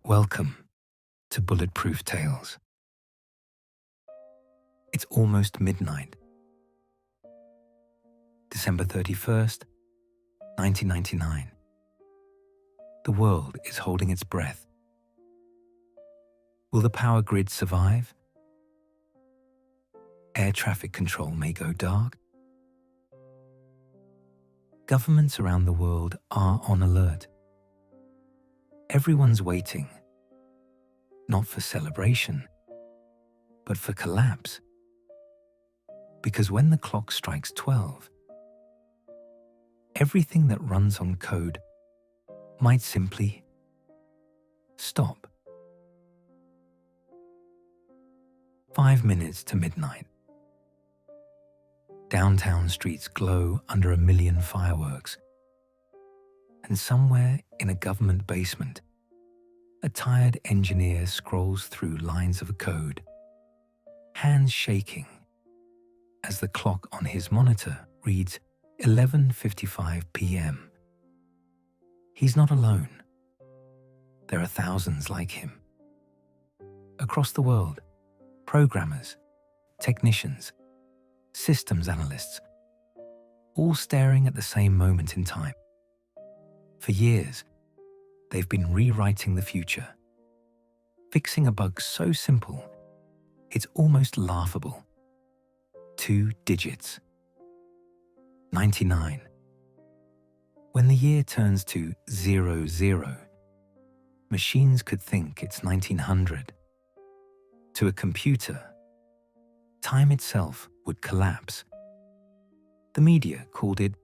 Welcome to Bulletproof Tales. It's almost midnight. December 31st, 1999. The world is holding its breath. Will the power grid survive? Air traffic control may go dark. Governments around the world are on alert. Everyone's waiting, not for celebration, but for collapse. Because when the clock strikes 12, everything that runs on code might simply stop. 5 minutes to midnight. Downtown streets glow under a million fireworks. And somewhere in a government basement, a tired engineer scrolls through lines of code, hands shaking as the clock on his monitor reads 11:55 p.m. He's not alone. There are thousands like him. Across the world, programmers, technicians, systems analysts, all staring at the same moment in time. For years, they've been rewriting the future, fixing a bug so simple, it's almost laughable. 2 digits. 99. When the year turns to 00, machines could think it's 1900. To a computer, time itself would collapse. The media called it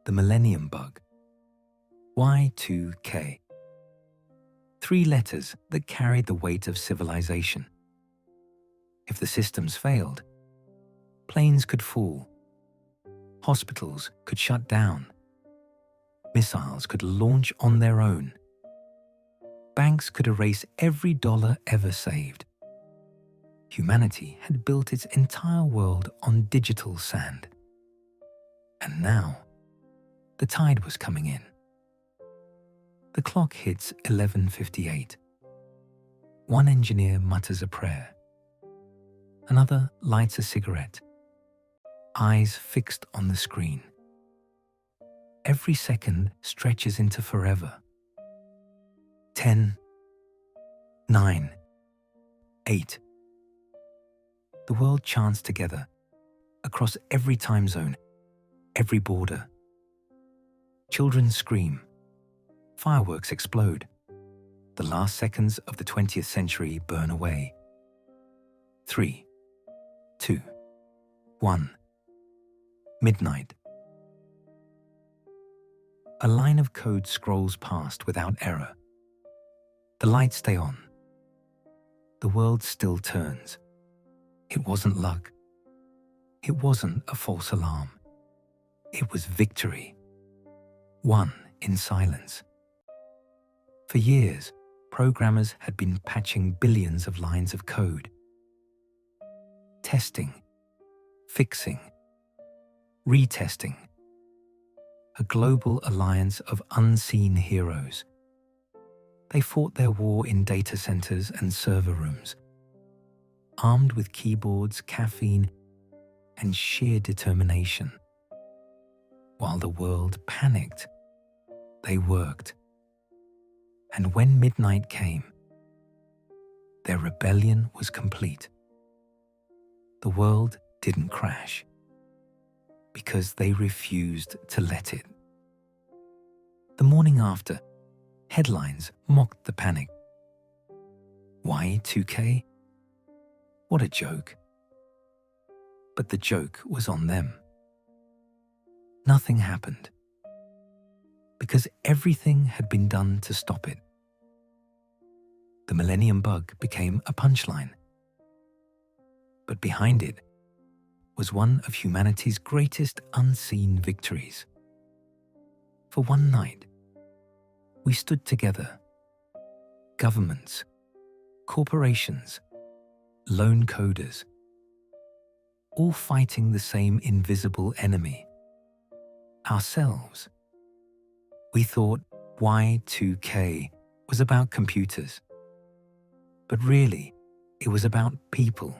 the Millennium Bug. Y2K. 3 letters that carried the weight of civilization. If the systems failed, planes could fall, hospitals could shut down, missiles could launch on their own, banks could erase every dollar ever saved. Humanity had built its entire world on digital sand. And now, the tide was coming in. The clock hits 11:58. One engineer mutters a prayer. Another lights a cigarette, eyes fixed on the screen. Every second stretches into forever. 10, 9, 8. The world chants together, across every time zone, every border. Children scream. Fireworks explode. The last seconds of the 20th century burn away. 3, 2, 1. Midnight. A line of code scrolls past without error. The lights stay on. The world still turns. It wasn't luck. It wasn't a false alarm. It was victory. Won in silence. For years, programmers had been patching billions of lines of code. Testing, fixing, retesting. A global alliance of unseen heroes. They fought their war in data centers and server rooms, armed with keyboards, caffeine, and sheer determination. While the world panicked, they worked. And when midnight came, their rebellion was complete. The world didn't crash because they refused to let it. The morning after, headlines mocked the panic. Y2K? What a joke. But the joke was on them. nothing happened because everything had been done to stop it. The Millennium Bug became a punchline, but behind it was one of humanity's greatest unseen victories. For one night, we stood together, governments, corporations, lone coders, all fighting the same invisible enemy, ourselves. We thought Y2K was about computers, but really it was about people,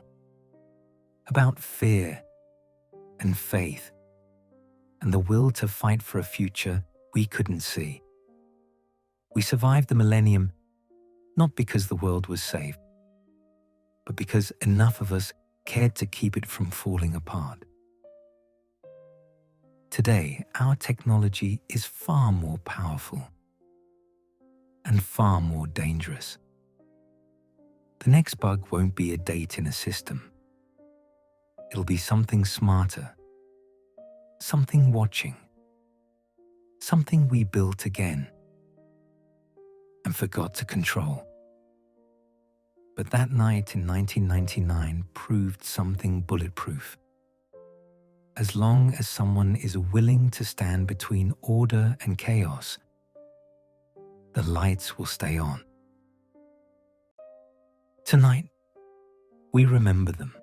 about fear and faith and the will to fight for a future we couldn't see. We survived the millennium not because the world was safe, but because enough of us cared to keep it from falling apart. Today, our technology is far more powerful and far more dangerous. The next bug won't be a date in a system. It'll be something smarter, something watching, something we built again and forgot to control. But that night in 1999 proved something bulletproof. As long as someone is willing to stand between order and chaos, the lights will stay on. Tonight, we remember them.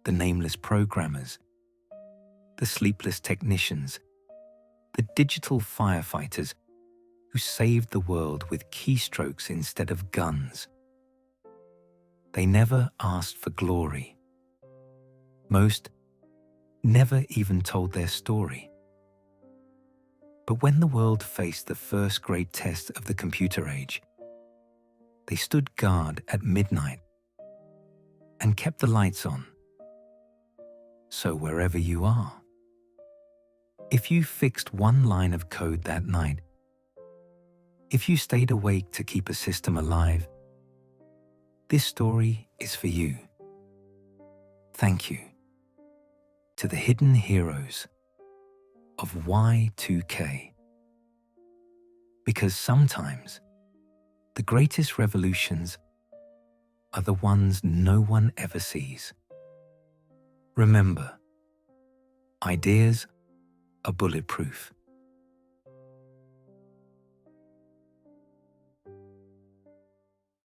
The nameless programmers, the sleepless technicians, the digital firefighters who saved the world with keystrokes instead of guns. They never asked for glory. Most never even told their story. But when the world faced the first great test of the computer age, they stood guard at midnight and kept the lights on. So wherever you are, if you fixed one line of code that night, if you stayed awake to keep a system alive, this story is for you. Thank you to the hidden heroes of Y2K. Because sometimes the greatest revolutions are the ones no one ever sees. Remember, ideas are bulletproof.